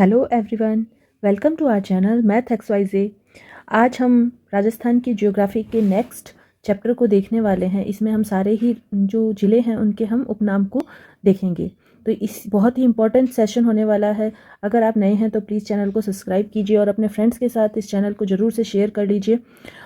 Hello everyone, welcome to our channel math X Y Z. आज हम राजस्थान की geography के नेक्स्ट चैप्टर को देखने वाले हैं। इसमें हम सारे ही जो ज़िले हैं उनके हम उपनाम को देखेंगे। तो इस बहुत ही इम्पोर्टेंट सेशन होने वाला है। अगर आप नए हैं तो प्लीज़ चैनल को सब्सक्राइब कीजिए और अपने फ्रेंड्स के साथ इस चैनल को ज़रूर से शेयर कर लीजिए।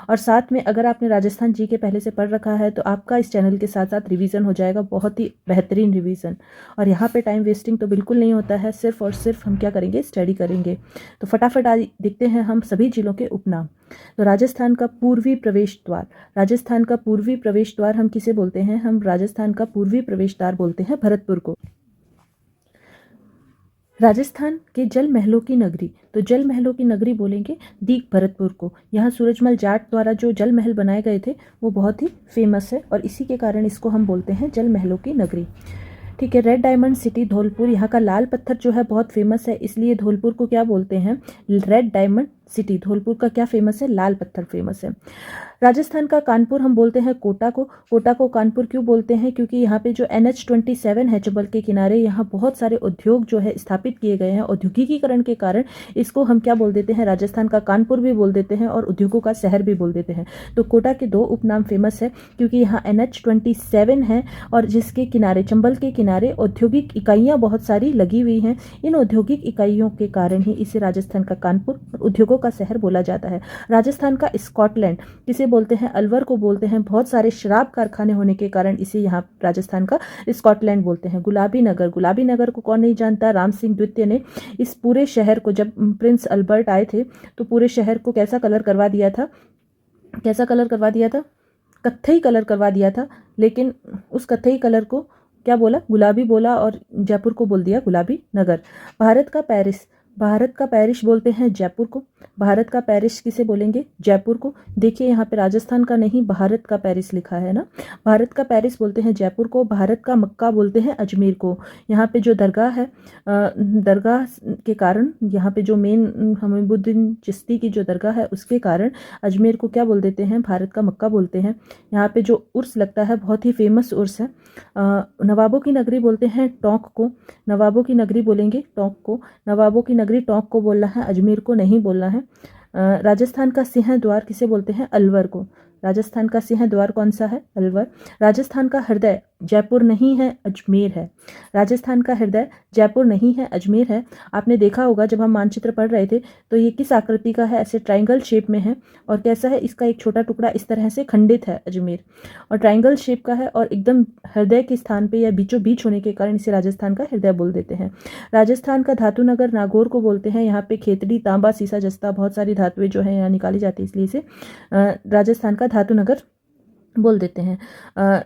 और साथ में अगर आपने राजस्थान जी के पहले से पढ़ रखा है तो आपका इस चैनल के साथ साथ रिवीजन हो जाएगा, बहुत ही बेहतरीन रिवीजन। और यहाँ पे टाइम वेस्टिंग तो बिल्कुल नहीं होता है, सिर्फ और सिर्फ हम क्या करेंगे, स्टडी करेंगे। तो फटाफट आज देखते हैं हम सभी जिलों के उपनाम। तो राजस्थान का पूर्वी प्रवेश द्वार, राजस्थान का पूर्वी प्रवेश द्वार हम किसे बोलते हैं? हम राजस्थान का पूर्वी प्रवेश द्वार बोलते हैं भरतपुर को। राजस्थान के जल महलों की नगरी, तो जल महलों की नगरी बोलेंगे दीग भरतपुर को। यहाँ सूरजमल जाट द्वारा जो जल महल बनाए गए थे वो बहुत ही फेमस है और इसी के कारण इसको हम बोलते हैं जल महलों की नगरी। ठीक है। रेड डायमंड सिटी धौलपुर, यहाँ का लाल पत्थर जो है बहुत फेमस है, इसलिए धौलपुर को क्या बोलते हैं? Red diamond city. धौलपुर का क्या फेमस है? लाल पत्थर फेमस है। राजस्थान का कानपुर हम बोलते हैं कोटा को। कोटा को कानपुर क्यों बोलते हैं? क्योंकि यहाँ पे जो NH27 है चंबल के किनारे, यहाँ बहुत सारे उद्योग जो है स्थापित किए गए हैं। औद्योगिकीकरण के कारण इसको हम क्या बोल देते हैं? राजस्थान का कानपुर भी बोल देते हैं और उद्योगों का शहर भी बोल देते हैं। तो कोटा के दो उपनाम फेमस है क्योंकि यहाँ NH27 है और जिसके किनारे, चंबल के किनारे औद्योगिक इकाइयाँ बहुत सारी लगी हुई हैं। इन औद्योगिक इकाइयों के कारण ही इसे राजस्थान का कानपुर, उद्योगों का शहर बोला जाता है। राजस्थान का स्कॉटलैंड किसे बोलते हैं? अलवर को बोलते हैं। बहुत सारे शराब कारखाने होने के कारण इसे यहाँ राजस्थान का स्कॉटलैंड बोलते हैं। गुलाबी नगर, गुलाबी नगर को कौन नहीं जानता? राम सिंह द्वितीय ने इस पूरे शहर को, जब प्रिंस अल्बर्ट आए थे तो पूरे शहर को कैसा कलर करवा दिया था? कैसा कलर करवा दिया था? कत्थई कलर करवा दिया था। लेकिन उस कत्थई कलर को क्या बोला? गुलाबी बोला और जयपुर को बोल दिया गुलाबी नगर। भारत का पेरिस, भारत का पेरिस बोलते हैं जयपुर को। भारत का पेरिस किसे बोलेंगे? जयपुर को। देखिए यहाँ पे राजस्थान का नहीं, भारत का पेरिस लिखा है ना। भारत का पेरिस बोलते हैं जयपुर को। भारत का मक्का बोलते हैं अजमेर को। यहाँ पे जो दरगाह है, दरगाह के कारण, यहाँ पे जो मेन हमीबुद्दीन चिश्ती की जो दरगाह है उसके कारण अजमेर को क्या बोल देते हैं? भारत का मक्का बोलते हैं। यहाँ पे जो उर्स लगता है बहुत ही फेमस उर्स है। नवाबों की नगरी बोलते हैं टोंक को। नवाबों की नगरी बोलेंगे टोंक को। नवाबों की नगरी टोंक को बोलना है, अजमेर को नहीं बोलना है। राजस्थान का सिंह द्वार किसे बोलते हैं? अलवर को। राजस्थान का सिंह द्वार कौन सा है? अलवर। राजस्थान का हृदय जयपुर नहीं है, अजमेर है। राजस्थान का हृदय जयपुर नहीं है, अजमेर है। आपने देखा होगा जब हम मानचित्र पढ़ रहे थे तो ये किस आकृति का है? ऐसे ट्रायंगल शेप में है। और कैसा है? इसका एक छोटा टुकड़ा इस तरह से खंडित है अजमेर, और ट्रायंगल शेप का है और एकदम हृदय के स्थान पे या बीचों बीच होने के कारण इसे राजस्थान का हृदय बोल देते हैं। राजस्थान का धातु नगर नागौर को बोलते हैं। यहाँ पे खेतड़ी, तांबा, सीसा, जस्ता, बहुत सारी धातुएं जो है यहाँ निकाली जाती है, इसलिए इसे राजस्थान का धातु नगर बोल देते हैं।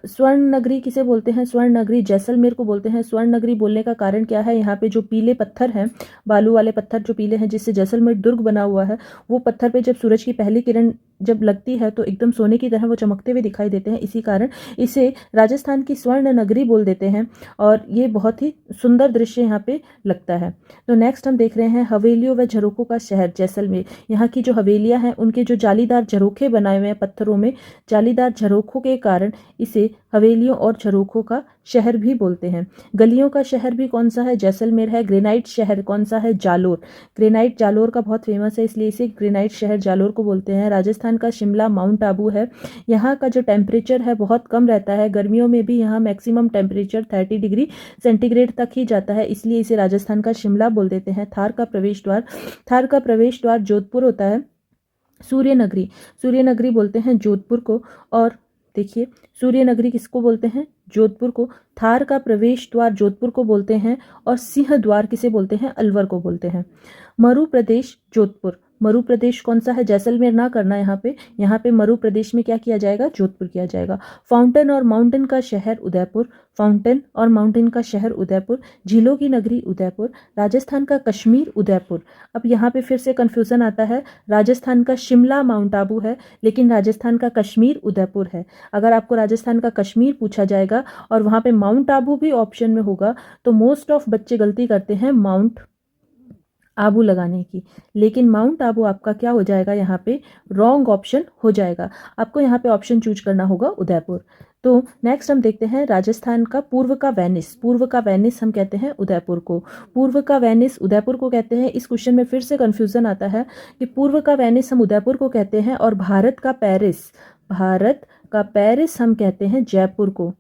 स्वर्ण नगरी किसे बोलते हैं? स्वर्ण नगरी जैसलमेर को बोलते हैं। स्वर्ण नगरी बोलने का कारण क्या है? यहाँ पे जो पीले पत्थर हैं, बालू वाले पत्थर जो पीले हैं जिससे जैसलमेर दुर्ग बना हुआ है, वो पत्थर पे जब सूरज की पहली किरण जब लगती है तो एकदम सोने की तरह वो चमकते हुए दिखाई देते हैं। इसी कारण इसे राजस्थान की स्वर्ण नगरी बोल देते हैं और ये बहुत ही सुंदर दृश्य यहाँ पे लगता है। तो नेक्स्ट हम देख रहे हैं हवेलियों व झरोखों का शहर जैसलमेर। यहाँ की जो हवेलियाँ हैं उनके जो जालीदार झरोखे बनाए हुए हैं पत्थरों में, जालीदार झरोखों के कारण इसे हवेलियों और झरोखों का शहर भी बोलते हैं। गलियों का शहर भी कौन सा है? जैसलमेर है। ग्रेनाइट शहर कौन सा है? जालोर। ग्रेनाइट जालोर का बहुत फेमस है, इसलिए इसे ग्रेनाइट शहर जालोर को बोलते हैं। राजस्थान का शिमला माउंट आबू है। यहाँ का जो टेम्परेचर है बहुत कम रहता है, गर्मियों में भी यहाँ मैक्सिमम टेम्परेचर 30 डिग्री सेंटीग्रेड तक ही जाता है, इसलिए इसे राजस्थान का शिमला बोल देते हैं। थार का प्रवेश द्वार, थार का प्रवेश द्वार जोधपुर होता है। सूर्य नगरी, सूर्य नगरी बोलते हैं जोधपुर को। और देखिए सूर्य नगरी किसको बोलते हैं? जोधपुर को। थार का प्रवेश द्वार जोधपुर को बोलते हैं और सिंह द्वार किसे बोलते हैं? अलवर को बोलते हैं। मरु प्रदेश जोधपुर, मरु प्रदेश कौन सा है? जैसलमेर ना करना यहाँ पे मरु प्रदेश में क्या किया जाएगा? जोधपुर किया जाएगा। फाउंटेन और माउंटेन का शहर उदयपुर, फाउंटेन और माउंटेन का शहर उदयपुर। झीलों की नगरी उदयपुर। राजस्थान का कश्मीर उदयपुर। अब यहाँ पे फिर से कन्फ्यूजन आता है, राजस्थान का शिमला माउंट आबू है लेकिन राजस्थान का कश्मीर उदयपुर है। अगर आपको राजस्थान का कश्मीर पूछा जाएगा और वहाँ पे माउंट आबू भी ऑप्शन में होगा तो मोस्ट ऑफ बच्चे गलती करते हैं, माउंट आबू लगाने की, लेकिन माउंट आबू आपका क्या हो जाएगा, यहाँ पे रॉन्ग ऑप्शन हो जाएगा। आपको यहाँ पे ऑप्शन चूज करना होगा उदयपुर। तो नेक्स्ट हम देखते हैं राजस्थान का पूर्व का वेनिस। पूर्व का वेनिस हम कहते हैं उदयपुर को, पूर्व का वेनिस उदयपुर को कहते हैं। इस क्वेश्चन में फिर से कन्फ्यूजन आता है कि पूर्व का वेनिस हम उदयपुर को कहते हैं और भारत का पेरिस, भारत का पेरिस हम कहते हैं जयपुर को,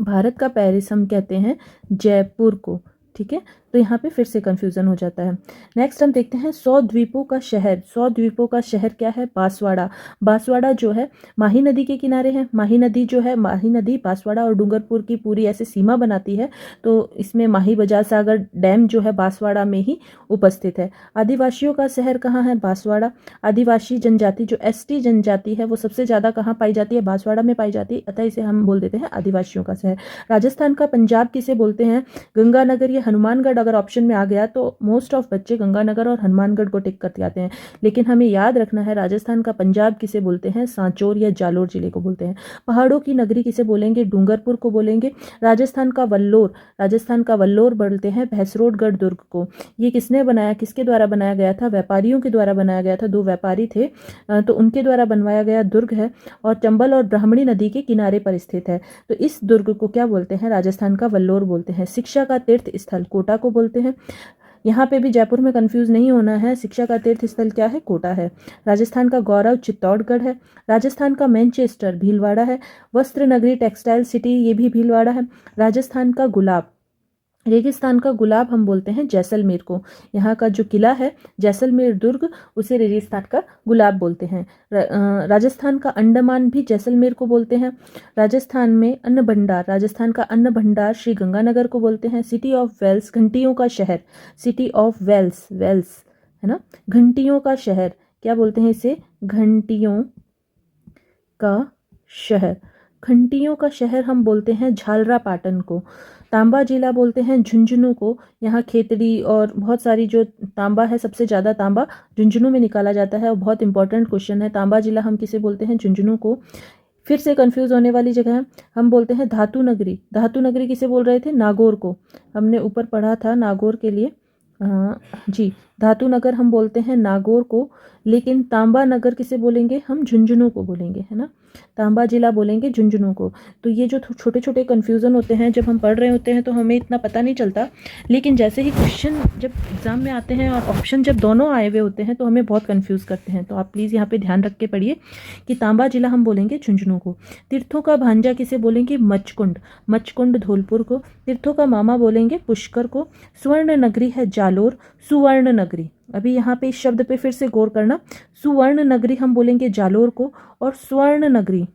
भारत का पेरिस हम कहते हैं जयपुर को। ठीक है, तो यहाँ पे फिर से कन्फ्यूजन हो जाता है। नेक्स्ट हम देखते हैं 100 द्वीपों का शहर। 100 द्वीपों का शहर क्या है, बांसवाड़ा। बांसवाड़ा जो है माही नदी के किनारे है। माही नदी जो है, माही नदी बांसवाड़ा और डूंगरपुर की पूरी ऐसे सीमा बनाती है। तो इसमें माही बजाज सागर डैम जो है बांसवाड़ा में ही उपस्थित है। आदिवासियों का शहर कहाँ है, बांसवाड़ा। आदिवासी जनजाति जो एसटी जनजाति है वो सबसे ज़्यादा कहाँ पाई जाती है, बांसवाड़ा में पाई जाती है, अतः इसे हम बोल देते हैं आदिवासियों का शहर। राजस्थान का पंजाब किसे बोलते हैं, गंगानगर या हनुमानगढ़। अगर ऑप्शन में आ गया तो मोस्ट ऑफ बच्चे गंगानगर और हनुमानगढ़ को टिक करते आते हैं, लेकिन हमें याद रखना है राजस्थान का पंजाब किसे बोलते हैं, सांचौर या जालोर जिले को बोलते हैं। पहाड़ों की नगरी किसे बोलेंगे, डूंगरपुर को बोलेंगे। राजस्थान का वल्लोर, राजस्थान का वल्लोर बोलते हैं भैंसरोडगढ़ दुर्ग को। ये किसने बनाया, किसके द्वारा बनाया गया था, व्यापारियों के द्वारा बनाया गया था। 2 व्यापारी थे तो उनके द्वारा बनवाया गया दुर्ग है और चंबल और ब्राह्मणी नदी के किनारे पर स्थित है। तो इस दुर्ग को क्या बोलते हैं, राजस्थान का वल्लोर बोलते हैं। शिक्षा का तीर्थ स्थल कोटा को बोलते हैं। यहाँ पे भी जयपुर में कंफ्यूज नहीं होना है, शिक्षा का तीर्थ स्थल क्या है, कोटा है। राजस्थान का गौरव चित्तौड़गढ़ है। राजस्थान का मैनचेस्टर भीलवाड़ा है। वस्त्र नगरी टेक्सटाइल सिटी ये भी भीलवाड़ा है। राजस्थान का गुलाब, रेगिस्तान का गुलाब हम बोलते हैं जैसलमेर को। यहाँ का जो किला है जैसलमेर दुर्ग उसे रेगिस्तान का गुलाब बोलते हैं। राजस्थान का अंडमान भी जैसलमेर को बोलते हैं। राजस्थान में अन्न भंडार, राजस्थान का अन्न भंडार श्री गंगानगर को बोलते हैं। सिटी ऑफ वेल्स, घंटियों का शहर, सिटी ऑफ वेल्स, वेल्स है ना, घंटियों का शहर क्या बोलते हैं इसे, घंटियों का शहर। घंटियों का शहर हम बोलते हैं झालरापाटन को। तांबा जिला बोलते हैं झुंझुनू को। यहाँ खेतड़ी और बहुत सारी जो तांबा है, सबसे ज़्यादा तांबा झुंझुनू में निकाला जाता है और बहुत इंपॉर्टेंट क्वेश्चन है। तांबा जिला हम किसे बोलते हैं, झुंझुनू को। फिर से कंफ्यूज होने वाली जगह है, हम बोलते हैं धातु नगरी। धातु नगरी किसे बोल रहे थे, नागौर को। हमने ऊपर पढ़ा था नागौर के लिए, जी धातु नगर हम बोलते हैं नागौर को। लेकिन तांबा नगर किसे बोलेंगे, हम झुंझुनू को बोलेंगे, है ना। तांबा जिला बोलेंगे झुंझुनू को। तो ये जो छोटे छोटे कन्फ्यूज़न होते हैं जब हम पढ़ रहे होते हैं तो हमें इतना पता नहीं चलता, लेकिन जैसे ही क्वेश्चन जब एग्ज़ाम में आते हैं और ऑप्शन जब दोनों आए हुए होते हैं तो हमें बहुत कन्फ्यूज़ करते हैं। तो आप प्लीज़ यहाँ पे ध्यान रख के पढ़िए कि तांबा जिला हम बोलेंगे झुंझुनू को। तीर्थों का भांजा किसे बोलेंगे, मचकुंड, मचकुंड धौलपुर को। तीर्थों का मामा बोलेंगे पुष्कर को। स्वर्ण नगरी है जालोर, सुवर्ण नगरी। अभी यहाँ पे इस शब्द पे फिर से गौर करना, सुवर्ण नगरी हम बोलेंगे जालोर को और स्वर्ण नगरी,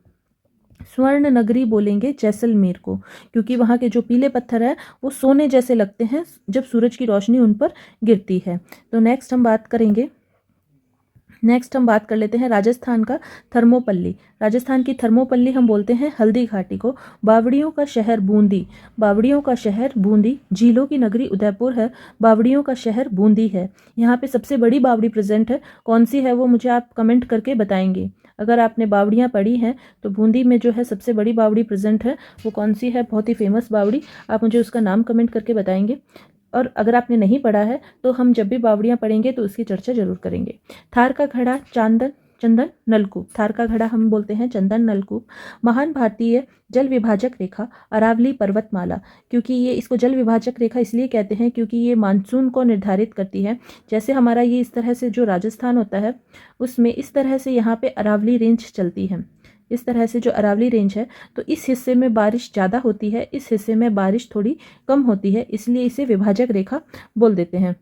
स्वर्ण नगरी बोलेंगे जैसलमेर को, क्योंकि वहाँ के जो पीले पत्थर है वो सोने जैसे लगते हैं जब सूरज की रोशनी उन पर गिरती है। तो नेक्स्ट हम बात कर लेते हैं राजस्थान का थर्मोपल्ली। राजस्थान की थर्मोपल्ली हम बोलते हैं हल्दी घाटी को। बावड़ियों का शहर बूंदी, बावड़ियों का शहर बूंदी। झीलों की नगरी उदयपुर है, बावड़ियों का शहर बूंदी है। यहाँ पे सबसे बड़ी बावड़ी प्रेजेंट है, कौन सी है वो मुझे आप कमेंट करके बताएंगे। अगर आपने बावड़ियाँ पढ़ी हैं तो बूंदी में जो है सबसे बड़ी बावड़ी प्रेजेंट है वो कौन सी है, बहुत ही फेमस बावड़ी, आप मुझे उसका नाम कमेंट करके बताएंगे। और अगर आपने नहीं पढ़ा है तो हम जब भी बावड़ियाँ पढ़ेंगे तो उसकी चर्चा जरूर करेंगे। थार का घड़ा चंदन नलकूप, थार का घड़ा हम बोलते हैं चंदन नलकूप। महान भारतीय जल विभाजक रेखा अरावली पर्वतमाला, क्योंकि ये इसको जल विभाजक रेखा इसलिए कहते हैं क्योंकि ये मानसून को निर्धारित करती है। जैसे हमारा ये इस तरह से जो राजस्थान होता है उसमें इस तरह से यहाँ पे अरावली रेंज चलती है, इस तरह से जो अरावली रेंज है तो इस हिस्से में बारिश ज़्यादा होती है, इस हिस्से में बारिश थोड़ी कम होती है, इसलिए इसे विभाजक रेखा बोल देते हैं।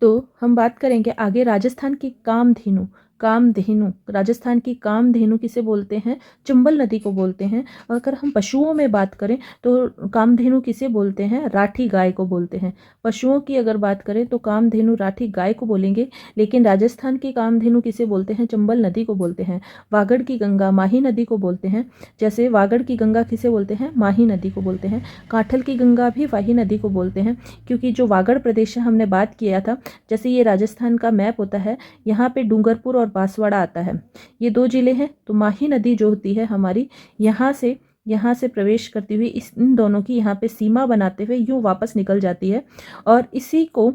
तो हम बात करेंगे आगे राजस्थान की कामधेनु। कामधेनु, राजस्थान की कामधेनु किसे बोलते हैं, चंबल नदी को बोलते हैं। और अगर हम पशुओं में बात करें तो कामधेनु किसे बोलते हैं, राठी गाय को बोलते हैं। पशुओं की अगर बात करें तो कामधेनु राठी गाय को बोलेंगे, लेकिन राजस्थान की कामधेनु किसे बोलते हैं, चंबल नदी को बोलते हैं। वागड़ की गंगा माही नदी को बोलते हैं, जैसे वागड़ की गंगा किसे बोलते हैं, माही नदी को बोलते हैं। काठल की गंगा भी वाही नदी को बोलते हैं, क्योंकि जो वागड़ प्रदेश है हमने बात किया था, जैसे ये राजस्थान का मैप होता है यहाँ पे डूंगरपुर और बांसवाड़ा आता है, ये 2 जिले हैं। तो माही नदी जो होती है हमारी यहाँ से यहाँ से प्रवेश करती हुई इन दोनों की यहाँ पे सीमा बनाते हुए यूँ वापस निकल जाती है। और इसी को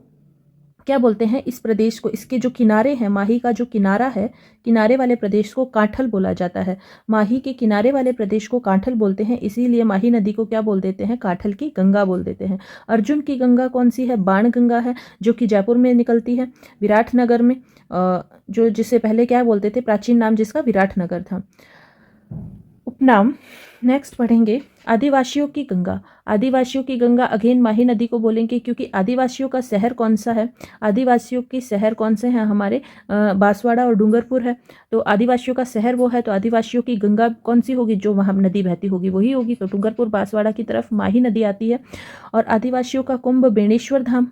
क्या बोलते हैं, इस प्रदेश को, इसके जो किनारे हैं, माही का जो किनारा है, किनारे वाले प्रदेश को कांठल बोला जाता है। माही के किनारे वाले प्रदेश को कांठल बोलते हैं, इसीलिए माही नदी को क्या बोल देते हैं, कांठल की गंगा बोल देते हैं। अर्जुन की गंगा कौन सी है, बाण गंगा है, जो कि जयपुर में निकलती है, विराटनगर में, जो जिसे पहले क्या बोलते थे, प्राचीन नाम जिसका विराटनगर था। उपनाम नेक्स्ट पढ़ेंगे, आदिवासियों की गंगा। आदिवासियों की गंगा अगेन माही नदी को बोलेंगे, क्योंकि आदिवासियों का शहर कौन सा है, आदिवासियों के शहर कौन से हैं, हमारे बांसवाड़ा और डूंगरपुर है। तो आदिवासियों का शहर वो है, तो आदिवासियों की गंगा कौन सी होगी, जो वहाँ नदी बहती होगी वही होगी। तो डूंगरपुर बांसवाड़ा की तरफ माही नदी आती है। और आदिवासियों का कुंभ बेणेश्वर धाम,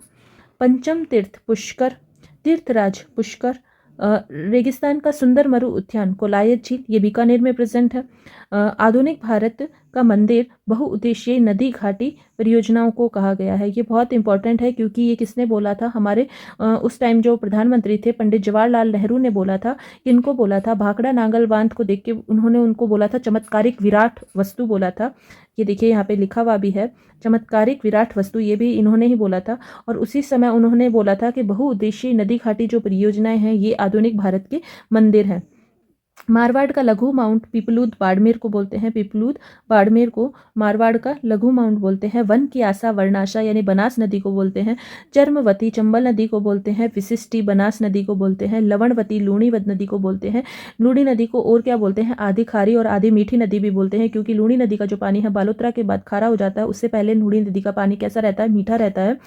पंचम तीर्थ पुष्कर, तीर्थराज पुष्कर, रेगिस्तान का सुंदर मरु उद्यान कोलायत झील, ये बीकानेर में प्रेजेंट है। आधुनिक भारत का मंदिर बहुउद्देशीय नदी घाटी परियोजनाओं को कहा गया है। ये बहुत इंपॉर्टेंट है, क्योंकि ये किसने बोला था, हमारे उस टाइम जो प्रधानमंत्री थे पंडित जवाहरलाल नेहरू ने बोला था। इनको बोला था, भाखड़ा नांगल बांध को देख के उन्होंने उनको बोला था चमत्कारिक विराट वस्तु बोला था। ये देखिए यहाँ पे लिखा हुआ भी है, चमत्कारिक विराट वस्तु, ये भी इन्होंने ही बोला था। और उसी समय उन्होंने बोला था कि बहुउद्देशीय नदी घाटी जो परियोजनाएं हैं ये आधुनिक भारत के मंदिर हैं। मारवाड़ का लघु माउंट पिपलूद बाड़मेर को बोलते हैं, पिपलूद बाड़मेर को मारवाड़ का लघु माउंट बोलते हैं। वन की आशा वर्णाशा यानी बनास नदी को बोलते हैं। चर्मवती चंबल नदी को बोलते हैं। विशिष्टि बनास नदी को बोलते हैं। लवणवती लूणीवत नदी को बोलते हैं। लूणी नदी को और क्या बोलते हैं, आधी खारी और आधी मीठी नदी भी बोलते हैं, क्योंकि लूणी नदी का जो पानी है बालोतरा के बाद खारा हो जाता है, उससे पहले लूणी नदी का पानी कैसा रहता है, मीठा रहता है।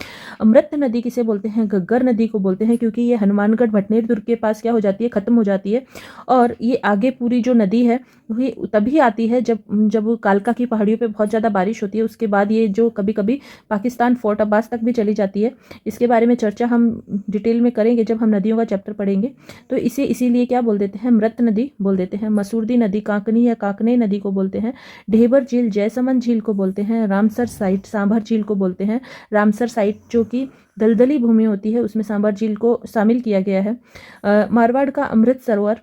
अमृत नदी किसे बोलते हैं, घग्गर नदी को बोलते हैं, क्योंकि ये हनुमानगढ़ भटनेर दुर्ग के पास क्या हो जाती है, खत्म हो जाती है। और ये आगे पूरी जो नदी है ये तभी आती है जब कालका की पहाड़ियों पे बहुत ज़्यादा बारिश होती है। उसके बाद ये जो कभी कभी पाकिस्तान फोर्ट अब्बास तक भी चली जाती है। इसके बारे में चर्चा हम डिटेल में करेंगे जब हम नदियों का चैप्टर पढ़ेंगे। तो इसे इसीलिए क्या बोल देते हैं, मृत नदी बोल देते हैं। मसूरदी नदी कांकनी या काकने नदी को बोलते हैं। ढेबर झील जयसमंद झील को बोलते हैं। रामसर साइट सांभर झील को बोलते हैं। रामसर साइट जो कि दलदली भूमि होती है उसमें सांभर झील को शामिल किया गया है। मारवाड़ का अमृत सरोवर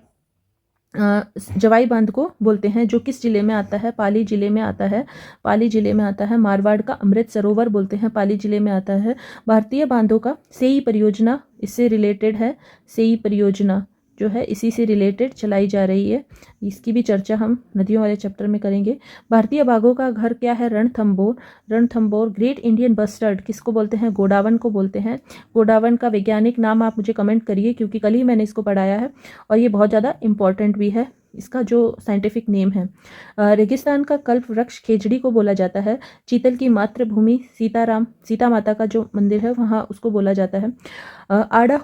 जवाई बांध को बोलते हैं, जो किस जिले में आता है, पाली जिले में आता है। पाली जिले में आता है। मारवाड़ का अमृत सरोवर बोलते हैं, पाली जिले में आता है। भारतीय बांधों का सेई परियोजना इससे रिलेटेड है। सेई परियोजना जो है इसी से रिलेटेड चलाई जा रही है। इसकी भी चर्चा हम नदियों वाले चैप्टर में करेंगे। भारतीय बाघों का घर क्या है, Ranthambore. Ranthambore. Great Indian bustard किसको बोलते हैं, गोडावन को बोलते हैं। गोडावन का वैज्ञानिक नाम आप मुझे कमेंट करिए, क्योंकि कल ही मैंने इसको पढ़ाया है और ये बहुत ज़्यादा इंपॉर्टेंट भी है, इसका जो साइंटिफिक नेम है। रेगिस्तान का कल्प वृक्ष खेजड़ी को बोला जाता है। चीतल की मातृभूमि सीता माता का जो मंदिर है वहाँ उसको बोला जाता है। आड़ा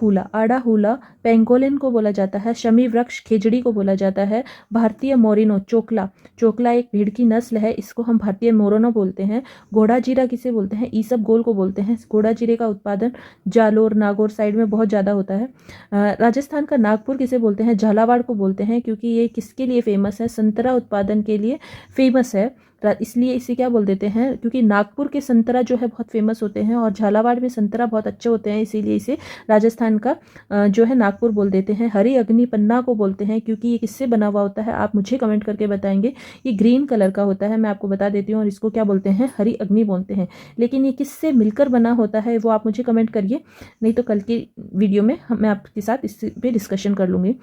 हुला पेंगोलिन को बोला जाता है। शमी वृक्ष खेजड़ी को बोला जाता है। भारतीय मोरिनो चोकला एक भेड़ की नस्ल है, इसको हम भारतीय मोरिनो बोलते हैं। घोड़ा जीरा किसे बोलते हैं, ईसब गोल को बोलते हैं। घोड़ा जीरे का उत्पादन जालोर नागौर साइड में बहुत ज़्यादा होता है। राजस्थान का नागपुर किसे बोलते हैं, झालावाड़ को बोलते हैं, क्योंकि ये किसके लिए फेमस है, संतरा उत्पादन के लिए फेमस है। इसलिए इसे क्या बोल देते हैं, क्योंकि नागपुर के संतरा जो है बहुत फेमस होते हैं और झालावाड़ में संतरा बहुत अच्छे होते हैं, इसीलिए इसे राजस्थान का जो है नागपुर बोल देते हैं। हरी अग्नि पन्ना को बोलते हैं, क्योंकि ये किससे बना हुआ होता है, आप मुझे कमेंट करके बताएंगे। ये ग्रीन कलर का होता है, मैं आपको बता देती हूँ, और इसको क्या बोलते हैं, हरी अग्नि बोलते हैं। लेकिन ये किससे मिलकर बना होता है वो आप मुझे कमेंट करिए, नहीं तो कल की वीडियो में मैं आपके साथ इस पर डिस्कशन कर लूँगी।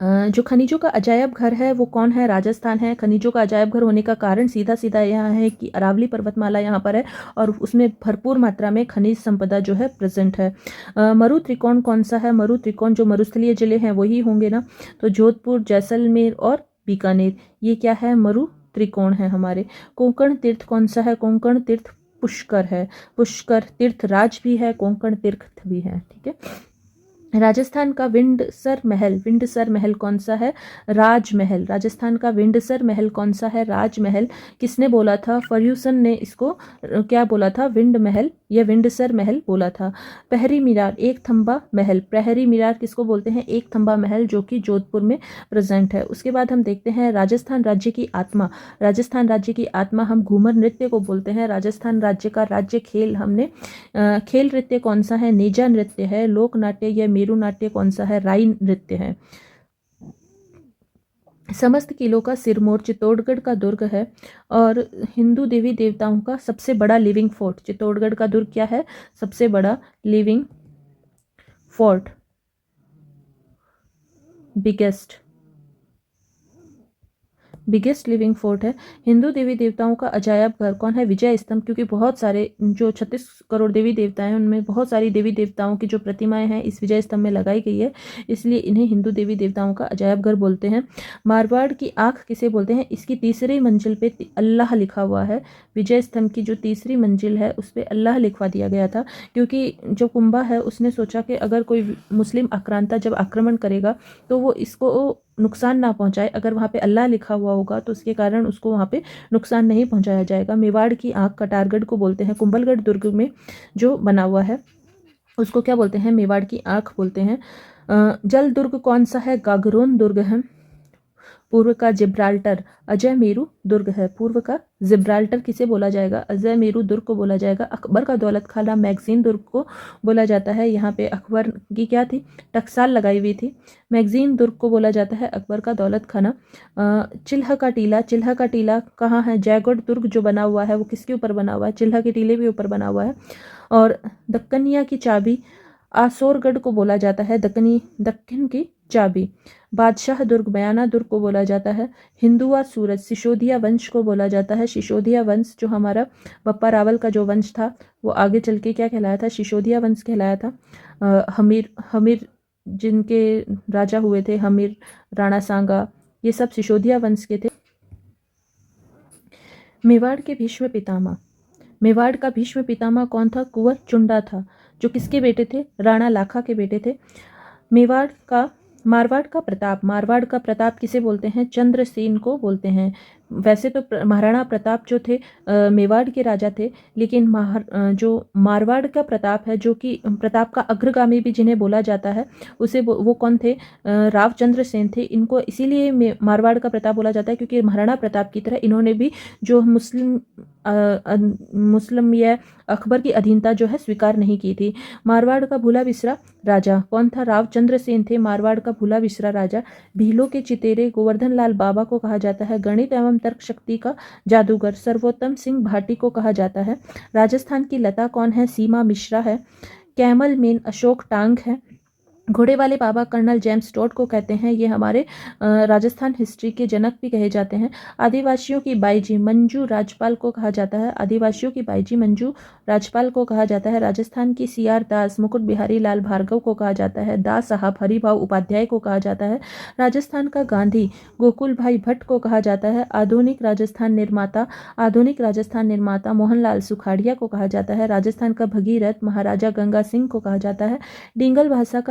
जो खनिजों का अजायब घर है वो कौन है, राजस्थान है। खनिजों का अजायब घर होने का कारण सीधा सीधा यहाँ है कि अरावली पर्वतमाला यहाँ पर है और उसमें भरपूर मात्रा में खनिज संपदा जो है प्रेजेंट है। मरु त्रिकोण कौन सा है, मरु त्रिकोण जो मरुस्थलीय जिले हैं वही होंगे ना, तो जोधपुर जैसलमेर और बीकानेर, ये क्या है, मरु त्रिकोण है हमारे। कोंकण तीर्थ कौन सा है, कोंकण तीर्थ पुष्कर है। पुष्कर तीर्थ राज भी है, कोंकण तीर्थ भी है, ठीक है। राजस्थान का विंडसर महल कौन सा है, राजमहल। राजस्थान का विंडसर महल कौन सा है, राजमहल। किसने बोला था, फर्ग्यूसन ने इसको क्या बोला था, विंड महल या विंडसर महल बोला था। प्रहरी मीनार एक थंबा महल, प्रहरी मीनार किसको बोलते हैं, एक थंबा महल, जो कि जोधपुर में प्रेजेंट है। उसके बाद हम देखते हैं राजस्थान राज्य की आत्मा। राजस्थान राज्य की आत्मा हम घूमर नृत्य को बोलते हैं। राजस्थान राज्य का राज्य खेल हमने खेल नृत्य कौन सा है, नेजा नृत्य है। लोक नाट्य या मेरू नाट्य कौन सा है, राई नृत्य है। समस्त किलों का सिरमौर चित्तौड़गढ़ का दुर्ग है और हिंदू देवी देवताओं का सबसे बड़ा लिविंग फोर्ट। चित्तौड़गढ़ का दुर्ग क्या है? सबसे बड़ा living fort, biggest living fort है। हिंदू देवी देवताओं का अजायब घर कौन है? विजय स्तंभ, क्योंकि बहुत सारे जो 36 करोड़ देवी देवता हैं उनमें बहुत सारी देवी देवताओं की जो प्रतिमाएं हैं इस विजय स्तंभ में लगाई गई है, इसलिए इन्हें हिंदू देवी देवताओं का अजायब घर बोलते हैं। मारवाड़ की आंख किसे बोलते हैं? इसकी तीसरी मंजिल पे अल्लाह लिखा हुआ है। विजय स्तंभ की जो तीसरी मंजिल है उस पर अल्लाह लिखवा दिया गया था, क्योंकि जो कुंभा है उसने सोचा कि अगर कोई मुस्लिम आक्रांता जब आक्रमण करेगा तो वो इसको नुकसान ना पहुंचाए। अगर वहाँ पे अल्लाह लिखा हुआ होगा तो उसके कारण उसको वहाँ पे नुकसान नहीं पहुंचाया जाएगा। मेवाड़ की आंख कटारगढ़ को बोलते हैं। कुंभलगढ़ दुर्ग में जो बना हुआ है उसको क्या बोलते हैं? मेवाड़ की आंख बोलते हैं। जल दुर्ग कौन सा है? गागरोन दुर्ग है। पूर्व का जिब्राल्टर अजय मेरू दुर्ग है। पूर्व का जिब्राल्टर किसे बोला जाएगा? अजय मेरू दुर्ग को बोला जाएगा। अकबर का दौलत खाना मैगजीन दुर्ग को बोला जाता है। यहाँ पे अकबर की क्या थी? टकसाल लगाई हुई थी। मैगजीन दुर्ग को बोला जाता है अकबर का दौलत खाना। चिल्ह का टीला कहाँ है? जयगढ़ दुर्ग जो बना हुआ है वो किसके ऊपर बना हुआ है? चिल्ह के टीले के ऊपर बना हुआ है। और दक्कनिया की चाबी आसोरगढ़ को बोला जाता है। दक्कन की चाबी। बादशाह दुर्ग बयाना दुर्ग को बोला जाता है। हिंदुआ सूरज सिसोदिया वंश को बोला जाता है। सिसोदिया वंश जो हमारा बप्पा रावल का जो वंश था वो आगे चल के क्या कहलाया था? सिसोदिया वंश कहलाया था। हमीर जिनके राजा हुए थे, हमीर, राणा सांगा, ये सब सिसोदिया वंश के थे। मेवाड़ के भीष्म पितामह। मेवाड़ का भीष्म पितामह कौन था? कुंवर चुंडा था, जो किसके बेटे थे? राणा लाखा के बेटे थे। मारवाड़ का प्रताप किसे बोलते हैं? चंद्रसेन को बोलते हैं। वैसे तो महाराणा प्रताप जो थे मेवाड़ के राजा थे, लेकिन जो मारवाड़ का प्रताप है, जो कि प्रताप का अग्रगामी भी जिन्हें बोला जाता है, वो कौन थे? रावचंद्र सेन थे। इनको इसीलिए मारवाड़ का प्रताप बोला जाता है क्योंकि महाराणा प्रताप की तरह इन्होंने भी जो मुस्लिम या अकबर की अधीनता जो है स्वीकार नहीं की थी। मारवाड़ का भूला बिसरा राजा कौन था? रावचंद्र सेन थे मारवाड़ का भूला बिसरा राजा। भीलों के चितेरे गोवर्धन लाल बाबा को कहा जाता है। गणित एवं तर्क शक्ति का जादूगर सर्वोत्तम सिंह भाटी को कहा जाता है। राजस्थान की लता कौन है? सीमा मिश्रा है। कैमल मेन अशोक टांग है। घोड़े वाले बाबा कर्नल जेम्स टॉड को कहते हैं। ये हमारे राजस्थान हिस्ट्री के जनक भी कहे जाते हैं। आदिवासियों की बाईजी मंजू राजपाल को कहा जाता है। आदिवासियों की बाईजी मंजू राजपाल को कहा जाता है। राजस्थान की सीआर दास मुकुट बिहारी लाल भार्गव को कहा जाता है। दास साहब हरिभाव उपाध्याय को कहा जाता है। राजस्थान का गांधी गोकुल भाई भट्ट को कहा जाता है। आधुनिक राजस्थान निर्माता मोहनलाल सुखाड़िया को कहा जाता है। राजस्थान का भगीरथ महाराजा गंगा सिंह को कहा जाता है। डिंगल भाषा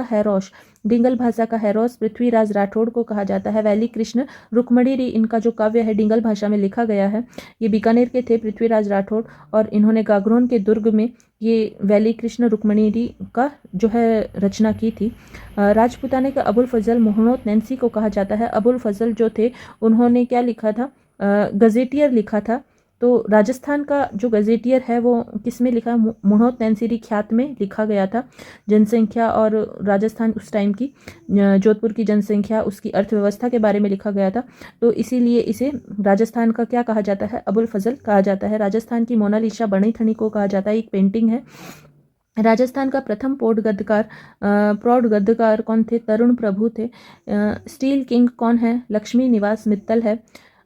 का हैरोस पृथ्वीराज राठौड़ को कहा जाता है। वैली कृष्ण रुक्मणी इनका जो काव्य है डिंगल भाषा में लिखा गया है। ये बीकानेर के थे पृथ्वीराज राठौड़, और इन्होंने गागरोन के दुर्ग में ये वैली कृष्ण रुक्मणी का जो है रचना की थी। राजपुताने का अबुल फजल मोहम्मद नैन्सी को कहा जाता है। अबुल फजल जो थे उन्होंने क्या लिखा था? गजेटियर लिखा था। तो राजस्थान का जो गजेटियर है वो किस में लिखा? मोहम्मद नैन्सी ख्यात में लिखा गया था। जनसंख्या और राजस्थान उस टाइम की जोधपुर की जनसंख्या, उसकी अर्थव्यवस्था के बारे में लिखा गया था, तो इसीलिए इसे राजस्थान का क्या कहा जाता है? अबुल फजल कहा जाता है। राजस्थान की मोनालिसा बणी थनी को कहा जाता है, एक पेंटिंग है। राजस्थान का प्रथम प्रौढ़ गद्यकार कौन थे? तरुण प्रभु थे। स्टील किंग कौन है? लक्ष्मी निवास मित्तल है।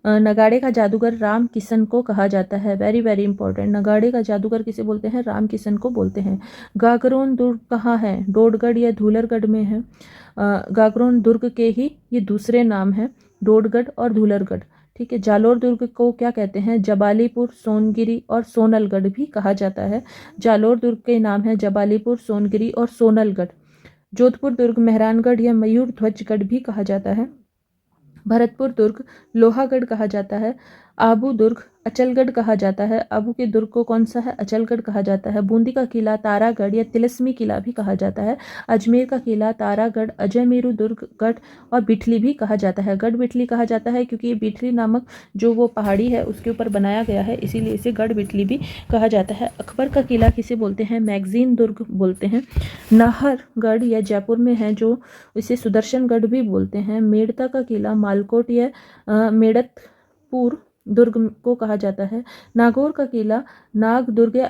नगाड़े का जादूगर राम किशन को कहा जाता है। Very very important. नगाड़े का जादूगर किसे बोलते हैं? राम किशन को बोलते हैं। गागरोन दुर्ग कहाँ है? डोडगढ़ या धूलरगढ़ में है। गागरोन दुर्ग के ही ये दूसरे नाम है, डोडगढ़ और धूलरगढ़। ठीक है। जालोर दुर्ग को क्या कहते हैं? जबालीपुर, सोनगिरी और सोनलगढ़ भी कहा जाता है। जालोर दुर्ग के नाम है जबालीपुर, सोनगिरी और सोनलगढ़। जोधपुर दुर्ग मेहरानगढ़ या मयूर ध्वजगढ़ भी कहा जाता है। भरतपुर दुर्ग लोहागढ़ कहा जाता है। आबू दुर्ग अचलगढ़ कहा जाता है। आबू के दुर्ग को कौन सा है? अचलगढ़ कहा जाता है। बूंदी का किला तारागढ़ या तिलस्मी किला भी कहा जाता है। अजमेर का किला तारागढ़, अजयमेरु दुर्ग गढ़ और बिठली भी कहा जाता है। गढ़ बिठली कहा जाता है क्योंकि ये बिठली नामक जो वो पहाड़ी है उसके ऊपर बनाया गया है, इसीलिए इसे गढ़ बिठली भी कहा जाता है। अकबर का किला किसे बोलते हैं? मैगजीन दुर्ग बोलते हैं। नाहरगढ़ या जयपुर में है जो इसे सुदर्शनगढ़ भी बोलते हैं। मेड़ता का किला मालकोट या मेड़तपुर दुर्ग को कहा जाता है। नागौर का किला नागदुर्ग या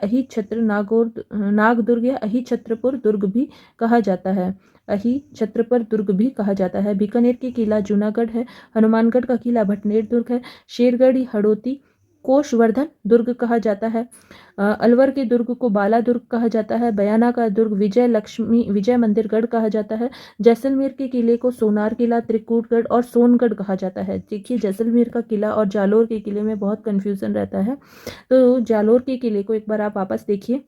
नागदुर्ग या अहिछत्रपुर दुर्ग भी कहा जाता है। अहिछत्रपुर दुर्ग भी कहा जाता है। बीकानेर की किला जूनागढ़ है। हनुमानगढ़ का किला भटनेर दुर्ग है। शेरगढ़ हड़ौती कोषवर्धन दुर्ग कहा जाता है। अलवर के दुर्ग को बाला दुर्ग कहा जाता है। बयाना का दुर्ग विजय मंदिरगढ़ कहा जाता है। जैसलमेर के किले को सोनार किला, त्रिकूटगढ़ और सोनगढ़ कहा जाता है। देखिए, जैसलमेर का किला और जालोर के किले में बहुत कन्फ्यूजन रहता है, तो जालोर के किले को एक बार आप वापस देखिए।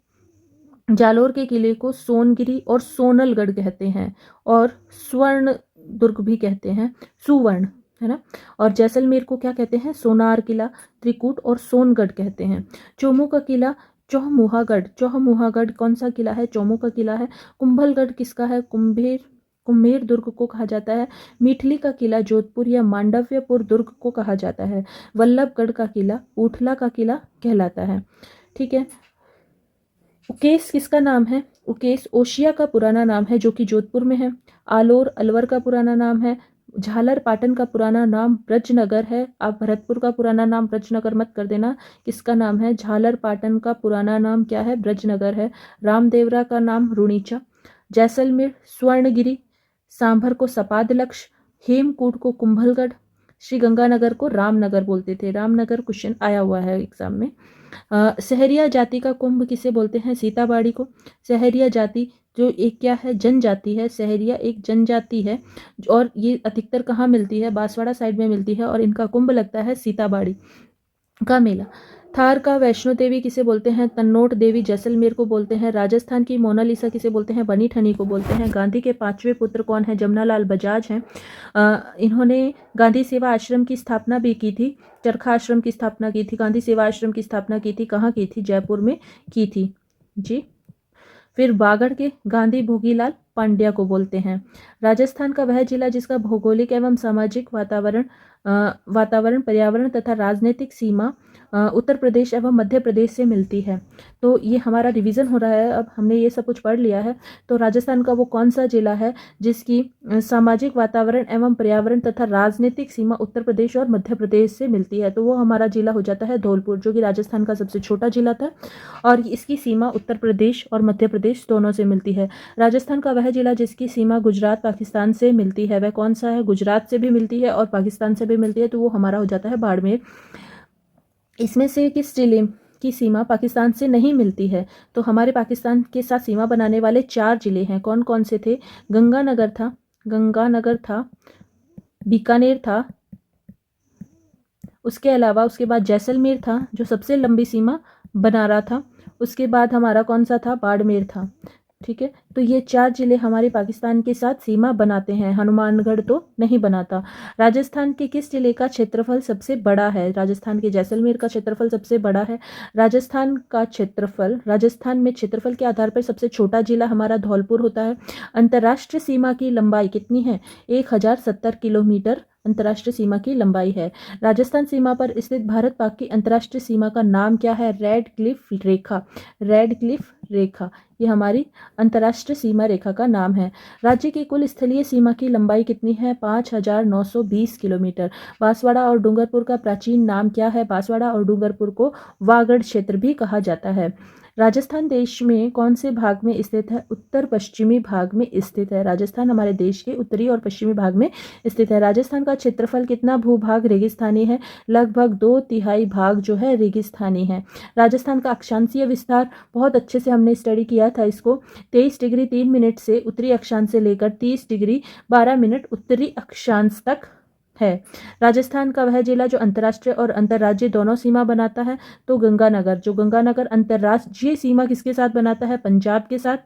जालोर के किले को सोनगिरी और सोनलगढ़ कहते हैं और स्वर्ण दुर्ग भी कहते हैं, सुवर्ण, है ना। और जैसलमेर को क्या कहते हैं? सोनार किला, त्रिकूट और सोनगढ़ कहते हैं। चोमू का किला चौमुहागढ़ कौन सा किला है? चोमू का किला है। कुंभलगढ़ किसका है? कुम्हेर दुर्ग को कहा जाता है। मीठली का किला जोधपुर या मांडव्यपुर दुर्ग को कहा जाता है। वल्लभगढ़ का किला ऊठला का किला कहलाता है। ठीक है। उकेश किसका नाम है? उकेश ओशिया का पुराना नाम है जो कि जोधपुर में है। आलोर अलवर का पुराना नाम है। झालर पाटन का पुराना नाम ब्रजनगर है। आप भरतपुर का पुराना नाम ब्रजनगर मत कर देना। किसका नाम है? झालर पाटन का पुराना नाम क्या है? ब्रजनगर है। रामदेवरा का नाम रुणीचा। जैसलमेर स्वर्णगिरी, सांभर को सपादलक्ष, हेमकूट को कुंभलगढ़, श्री गंगानगर को रामनगर बोलते थे। रामनगर क्वेश्चन आया हुआ है एग्जाम में। सहरिया जाति का कुंभ किसे बोलते हैं? सीताबाड़ी को। सहरिया जाति जो एक क्या है? जनजाति है। सहरिया एक जनजाति है और ये अधिकतर कहाँ मिलती है? बांसवाड़ा साइड में मिलती है और इनका कुंभ लगता है सीताबाड़ी का मेला। थार का वैष्णो देवी किसे बोलते हैं? तन्नोट देवी जैसलमेर को बोलते हैं। राजस्थान की मोनालिसा किसे बोलते हैं? बनी ठनी को बोलते हैं। गांधी के 5वें पुत्र कौन है? जमनालाल बजाज हैं। इन्होंने गांधी सेवा आश्रम की स्थापना भी की थी। चरखा आश्रम की स्थापना की थी। गांधी सेवा आश्रम की स्थापना की थी। कहाँ की थी? जयपुर में की थी जी। फिर बागड़ के गांधी भोगीलाल पांड्या को बोलते हैं। राजस्थान का वह जिला जिसका भौगोलिक एवं सामाजिक वातावरण पर्यावरण तथा राजनीतिक सीमा उत्तर प्रदेश एवं मध्य प्रदेश से मिलती है। तो ये हमारा रिवीजन हो रहा है। अब हमने ये सब कुछ पढ़ लिया है। तो राजस्थान का वो कौन सा जिला है जिसकी सामाजिक वातावरण एवं पर्यावरण तथा राजनीतिक सीमा उत्तर प्रदेश और मध्य प्रदेश से मिलती है? तो वो हमारा जिला हो जाता है धौलपुर, जो कि राजस्थान का सबसे छोटा जिला था और इसकी सीमा उत्तर प्रदेश और मध्य प्रदेश दोनों से मिलती है। राजस्थान का वह जिला जिसकी सीमा गुजरात पाकिस्तान से मिलती है, वह कौन सा है? गुजरात से भी मिलती है और पाकिस्तान से भी मिलती है, तो वो हमारा हो जाता है बाड़मेर। इसमें से किस जिले की सीमा पाकिस्तान से नहीं मिलती है? तो हमारे पाकिस्तान के साथ सीमा बनाने वाले 4 जिले हैं। कौन कौन से थे? गंगानगर था, बीकानेर था, उसके अलावा उसके बाद जैसलमेर था जो सबसे लंबी सीमा बना रहा था, उसके बाद हमारा कौन सा था? बाड़मेर था। ठीक है, तो ये 4 जिले हमारे पाकिस्तान के साथ सीमा बनाते हैं। हनुमानगढ़ तो नहीं बनाता। राजस्थान के किस जिले का क्षेत्रफल सबसे बड़ा है? राजस्थान के जैसलमेर का क्षेत्रफल सबसे बड़ा है। राजस्थान में क्षेत्रफल के आधार पर सबसे छोटा जिला हमारा धौलपुर होता है। अंतर्राष्ट्रीय सीमा की लंबाई कितनी है? 1070 किलोमीटर अंतर्राष्ट्रीय सीमा की लंबाई है। राजस्थान सीमा पर स्थित भारत पाक की अंतर्राष्ट्रीय सीमा का नाम क्या है? रेड क्लिफ रेखा, ये हमारी अंतर्राष्ट्रीय सीमा रेखा का नाम है। राज्य की कुल स्थलीय सीमा की लंबाई कितनी है? 5920 किलोमीटर। बांसवाड़ा और डूंगरपुर का प्राचीन नाम क्या है? बांसवाड़ा और डूंगरपुर को वागड़ क्षेत्र भी कहा जाता है। राजस्थान देश में कौन से भाग में स्थित है? उत्तर पश्चिमी भाग में स्थित है। राजस्थान हमारे देश के उत्तरी और पश्चिमी भाग में स्थित है। राजस्थान का क्षेत्रफल कितना? भूभाग रेगिस्तानी है, लगभग 2/3 भाग जो है रेगिस्तानी है। राजस्थान का अक्षांशीय विस्तार बहुत अच्छे से हमने स्टडी किया था इसको। 23 डिग्री 3 मिनट से उत्तरी अक्षांश से लेकर 30 डिग्री 12 मिनट उत्तरी अक्षांश तक है। राजस्थान का वह जिला जो अंतर्राष्ट्रीय और अंतर्राज्यीय दोनों सीमा बनाता है, तो गंगानगर अंतर्राज्यीय सीमा किसके साथ बनाता है? पंजाब के साथ।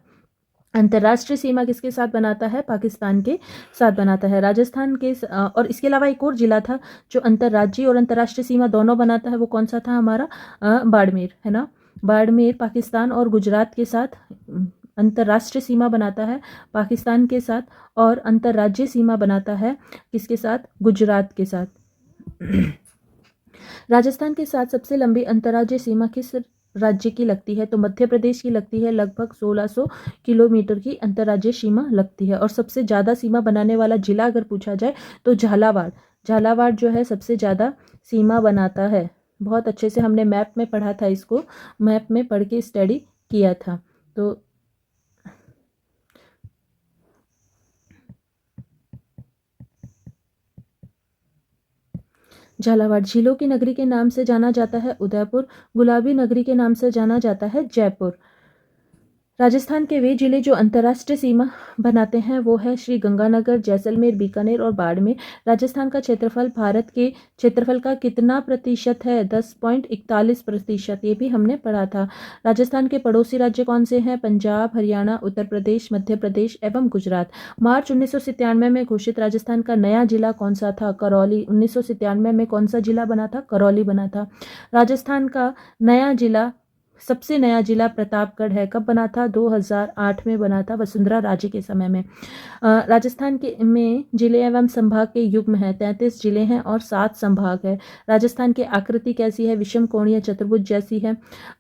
अंतर्राष्ट्रीय सीमा किसके साथ बनाता है? पाकिस्तान के साथ बनाता है। राजस्थान के और इसके अलावा एक और जिला था जो अंतर्राज्यीय और अंतर्राष्ट्रीय सीमा दोनों बनाता है, वो कौन सा था हमारा? बाड़मेर, है ना। बाड़मेर पाकिस्तान और गुजरात के साथ अंतर्राष्ट्रीय सीमा बनाता है पाकिस्तान के साथ, और अंतर्राज्यीय सीमा बनाता है किसके साथ? गुजरात के साथ। राजस्थान के साथ सबसे लंबी अंतर्राज्यीय सीमा किस राज्य की लगती है? तो मध्य प्रदेश की लगती है। लगभग 1600 किलोमीटर की अंतर्राज्यीय सीमा लगती है। और सबसे ज़्यादा सीमा बनाने वाला जिला अगर पूछा जाए तो झालावाड़, झालावाड़ जो है सबसे ज़्यादा सीमा बनाता है। बहुत अच्छे से हमने मैप में पढ़ा था, इसको मैप में पढ़ के स्टडी किया था। तो झालावाड़ झीलों की नगरी के नाम से जाना जाता है उदयपुर, गुलाबी नगरी के नाम से जाना जाता है जयपुर। राजस्थान के वे जिले जो अंतर्राष्ट्रीय सीमा बनाते हैं वो है श्री गंगानगर, जैसलमेर, बीकानेर और बाड़मेर। राजस्थान का क्षेत्रफल भारत के क्षेत्रफल का कितना प्रतिशत है? 10.41%। ये भी हमने पढ़ा था। राजस्थान के पड़ोसी राज्य कौन से हैं? पंजाब, हरियाणा, उत्तर प्रदेश, मध्य प्रदेश एवं गुजरात। मार्च 1997 में घोषित राजस्थान का नया जिला कौन सा था? करौली। 1997 में कौन सा जिला बना था? करौली बना था। राजस्थान का नया जिला, सबसे नया जिला प्रतापगढ़ है। कब बना था? 2008 में बना था, वसुंधरा राजे के समय में। राजस्थान के में जिले एवं संभाग के युग्म हैं। 33 जिले हैं और 7 संभाग है। राजस्थान की आकृति कैसी है? विषम कोणीय चतुर्भुज जैसी है।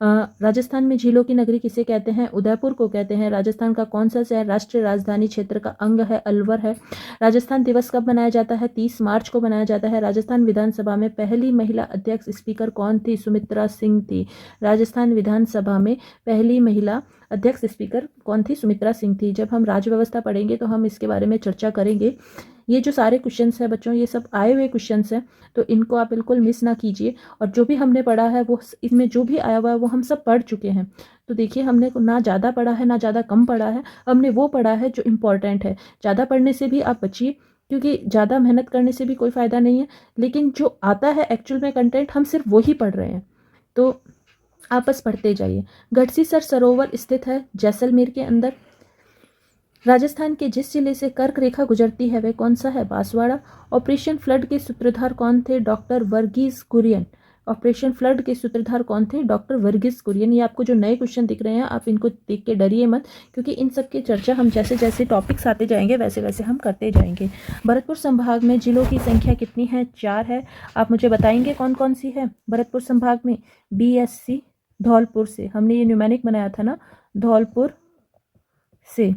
राजस्थान में झीलों की नगरी किसे कहते हैं? उदयपुर को कहते हैं। राजस्थान का कौन सा शहर राष्ट्रीय राजधानी क्षेत्र का अंग है? अलवर है। राजस्थान दिवस कब मनाया जाता है? 30 मार्च को मनाया जाता है। राजस्थान विधानसभा में पहली महिला अध्यक्ष स्पीकर कौन थी? सुमित्रा सिंह थी। राजस्थान विधानसभा में पहली महिला अध्यक्ष स्पीकर कौन थी? सुमित्रा सिंह थी। जब हम राज्य व्यवस्था पढ़ेंगे तो हम इसके बारे में चर्चा करेंगे। ये जो सारे क्वेश्चंस हैं बच्चों, ये सब आए हुए क्वेश्चंस हैं, तो इनको आप बिल्कुल मिस ना कीजिए। और जो भी हमने पढ़ा है वो इसमें जो भी आया हुआ है वो हम सब पढ़ चुके हैं। तो देखिए, हमने ना ज़्यादा पढ़ा है ना ज़्यादा कम पढ़ा है, हमने वो पढ़ा है जो इम्पोर्टेंट है। ज़्यादा पढ़ने से भी आप बचिए, क्योंकि ज़्यादा मेहनत करने से भी कोई फ़ायदा नहीं है। लेकिन जो आता है एक्चुअल में कंटेंट, हम सिर्फ वही पढ़ रहे हैं, तो आप बस पढ़ते जाइए। गढ़सीसर सरोवर स्थित है जैसलमेर के अंदर। राजस्थान के जिस जिले से कर्क रेखा गुजरती है वह कौन सा है? बांसवाड़ा। ऑपरेशन फ्लड के सूत्रधार कौन थे? Doctor Varghese Kurien. Operation flood के सूत्रधार कौन थे? डॉक्टर वर्गीस कुरियन। ये आपको जो नए क्वेश्चन दिख रहे हैं, आप इनको देख के डरिए मत, क्योंकि इन सब की चर्चा हम जैसे जैसे टॉपिक्स आते जाएंगे वैसे वैसे हम करते जाएंगे। भरतपुर संभाग में जिलों की संख्या कितनी है? 4 है। आप मुझे बताएंगे कौन कौन सी है भरतपुर संभाग में? BSC धौलपुर से, हमने ये न्यूमेरिक बनाया था ना, धौलपुर से।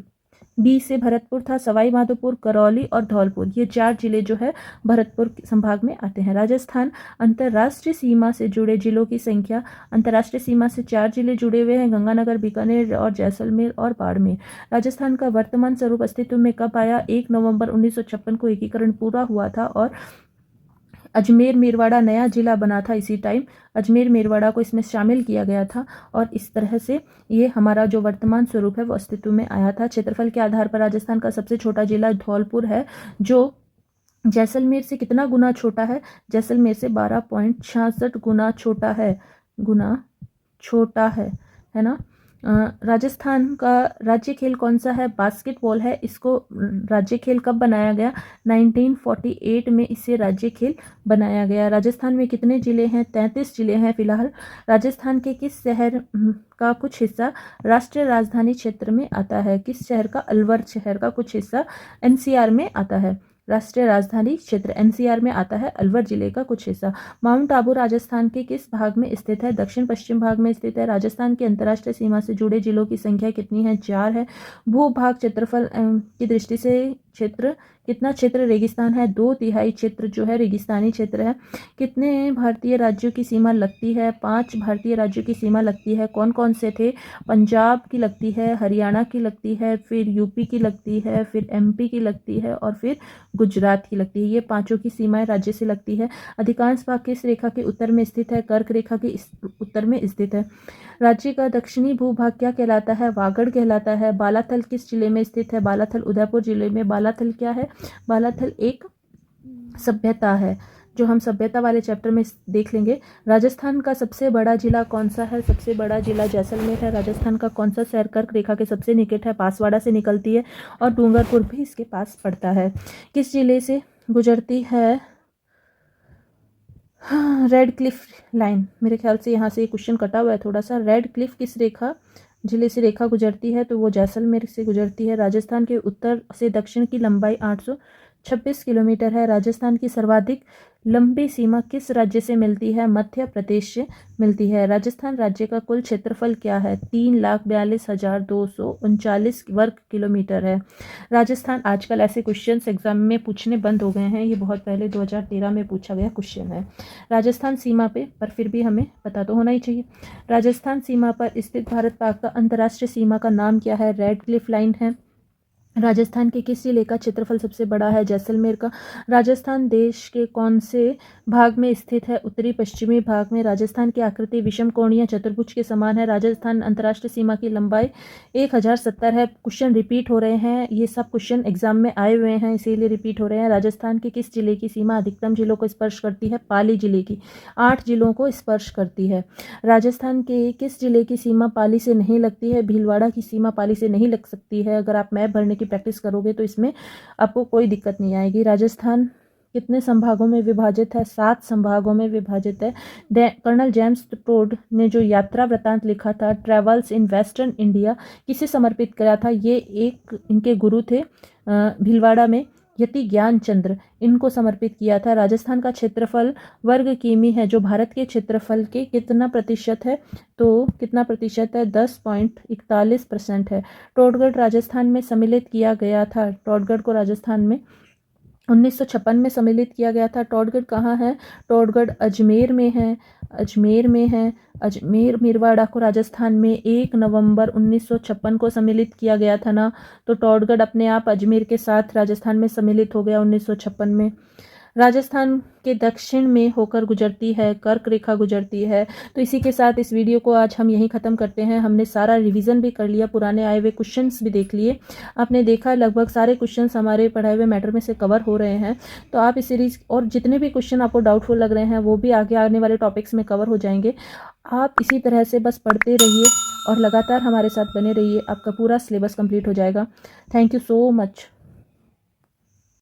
बी से भरतपुर था, सवाई माधोपुर, करौली और धौलपुर, ये 4 जिले जो है भरतपुर संभाग में आते हैं। राजस्थान अंतर्राष्ट्रीय सीमा से जुड़े जिलों की संख्या, अंतर्राष्ट्रीय सीमा से 4 जिले जुड़े हुए हैं, गंगानगर, बीकानेर और जैसलमेर और बाड़मेर। राजस्थान का वर्तमान स्वरूप अस्तित्व में कब आया? 1 नवंबर 1956 को एकीकरण पूरा हुआ था और अजमेर मेरवाड़ा नया जिला बना था। इसी टाइम अजमेर मेरवाड़ा को इसमें शामिल किया गया था, और इस तरह से ये हमारा जो वर्तमान स्वरूप है वो अस्तित्व में आया था। क्षेत्रफल के आधार पर राजस्थान का सबसे छोटा जिला धौलपुर है, जो जैसलमेर से कितना गुना छोटा है? जैसलमेर से 12.66 गुना छोटा है, है ना। राजस्थान का राज्य खेल कौन सा है? बास्केटबॉल है। इसको राज्य खेल कब बनाया गया? 1948 में इसे राज्य खेल बनाया गया। राजस्थान में कितने जिले हैं? 33 जिले हैं फिलहाल। राजस्थान के किस शहर का कुछ हिस्सा राष्ट्रीय राजधानी क्षेत्र में आता है? किस शहर का? अलवर शहर का कुछ हिस्सा NCR में आता है। राष्ट्रीय राजधानी क्षेत्र NCR में आता है अलवर जिले का कुछ हिस्सा। माउंट आबू राजस्थान के किस भाग में स्थित है? दक्षिण पश्चिम भाग में स्थित है। राजस्थान की अंतर्राष्ट्रीय सीमा से जुड़े जिलों की संख्या कितनी है? 4 है। भूभाग क्षेत्रफल की दृष्टि से कितना क्षेत्र रेगिस्तान है? 2/3 क्षेत्र जो है रेगिस्तानी क्षेत्र है। कितने भारतीय राज्यों की सीमा लगती है? 5 भारतीय राज्यों की सीमा लगती है। कौन कौन से थे? पंजाब की लगती है, हरियाणा की लगती है, फिर UP की लगती है, फिर MP की लगती है और फिर गुजरात की लगती है। ये 5 की सीमाएं राज्य से लगती है। अधिकांश भाग किस रेखा के उत्तर में स्थित है? कर्क रेखा के उत्तर में स्थित है। राज्य का दक्षिणी भूभाग क्या कहलाता है? वागड़ कहलाता है। बालाथल किस जिले में स्थित है? बालाथल उदयपुर जिले में। बालाथल क्या है? बालाथल एक सभ्यता है। जो हम सभ्यता वाले चैप्टर में देख लेंगे। राजस्थान का सबसे बड़ा जिला कौन सा है? सबसे बड़ा जिला जैसलमेर है। राजस्थान का कौन सा शहर कर्क रेखा के सबसे निकट है? बांसवाड़ा से निकलती है और डूंगरपुर भी इसके पास पड़ता है। किस जिले से गुजरती है रेड क्लिफ लाइन? मेरे ख्याल से यहाँ से क्वेश्चन कटा हुआ है थोड़ा सा। रेड क्लिफ किस रेखा जिले से रेखा गुजरती है? तो वो जैसलमेर से गुजरती है। राजस्थान के उत्तर से दक्षिण की लंबाई 826 किलोमीटर है। राजस्थान की सर्वाधिक लंबी सीमा किस राज्य से मिलती है? मध्य प्रदेश से मिलती है। राजस्थान राज्य का कुल क्षेत्रफल क्या है? 3,42,239 वर्ग किलोमीटर है। राजस्थान, आजकल ऐसे क्वेश्चंस एग्जाम में पूछने बंद हो गए हैं, ये बहुत पहले 2013 में पूछा गया क्वेश्चन है। राजस्थान सीमा पे, पर फिर भी हमें पता तो होना ही चाहिए। राजस्थान सीमा पर स्थित भारत पाक का अंतर्राष्ट्रीय सीमा का नाम क्या है? रेड क्लिफ लाइन है। राजस्थान के किस जिले का क्षेत्रफल सबसे बड़ा है? जैसलमेर का। राजस्थान देश के कौन से भाग में स्थित है? उत्तरी पश्चिमी भाग में। राजस्थान की आकृति विषम कोणीय चतुर्भुज के समान है। राजस्थान अंतर्राष्ट्रीय सीमा की लंबाई 1070 है। क्वेश्चन रिपीट हो रहे हैं, ये सब क्वेश्चन एग्जाम में आए हुए हैं इसीलिए रिपीट हो रहे हैं। राजस्थान के किस जिले की सीमा अधिकतम जिलों को स्पर्श करती है? पाली जिले की 8 जिलों को स्पर्श करती है। राजस्थान के किस जिले की सीमा पाली से नहीं लगती है? भीलवाड़ा की सीमा पाली से नहीं लग सकती है। अगर आप मैप भरने की प्रैक्टिस करोगे तो इसमें आपको कोई दिक्कत नहीं आएगी। राजस्थान कितने संभागों में विभाजित है? 7 संभागों में विभाजित है। कर्नल जेम्स टोड ने जो यात्रा वृतांत लिखा था, ट्रेवल्स इन वेस्टर्न इंडिया, किसे समर्पित करा था? ये एक इनके गुरु थे भीलवाड़ा में, यति ज्ञान चंद्र, इनको समर्पित किया था। राजस्थान का क्षेत्रफल वर्ग किमी है, जो भारत के क्षेत्रफल के कितना प्रतिशत है? तो कितना प्रतिशत है? 10.41% है। टोडगढ़ राजस्थान में सम्मिलित किया गया था। टोडगढ़ को राजस्थान में 1956 में सम्मिलित किया गया था। टोडगढ़ कहाँ है? टोडगढ़ अजमेर में है। अजमेर में है। अजमेर मेरवाड़ा को राजस्थान में 1 नवंबर 1956 को सम्मिलित किया गया था ना, तो टोडगढ़ अपने आप अजमेर के साथ राजस्थान में सम्मिलित हो गया 1956 में। राजस्थान के दक्षिण में होकर गुजरती है, कर्क रेखा गुजरती है। तो इसी के साथ इस वीडियो को आज हम यहीं ख़त्म करते हैं। हमने सारा रिवीजन भी कर लिया, पुराने आए हुए क्वेश्चंस भी देख लिए। आपने देखा लगभग सारे क्वेश्चंस हमारे पढ़ाए हुए मैटर में से कवर हो रहे हैं। तो आप इस सीरीज़ और जितने भी क्वेश्चन आपको डाउटफुल लग रहे हैं वो भी आगे आने वाले टॉपिक्स में कवर हो जाएंगे। आप इसी तरह से बस पढ़ते रहिए और लगातार हमारे साथ बने रहिए, आपका पूरा सिलेबस कंप्लीट हो जाएगा। Thank you so much.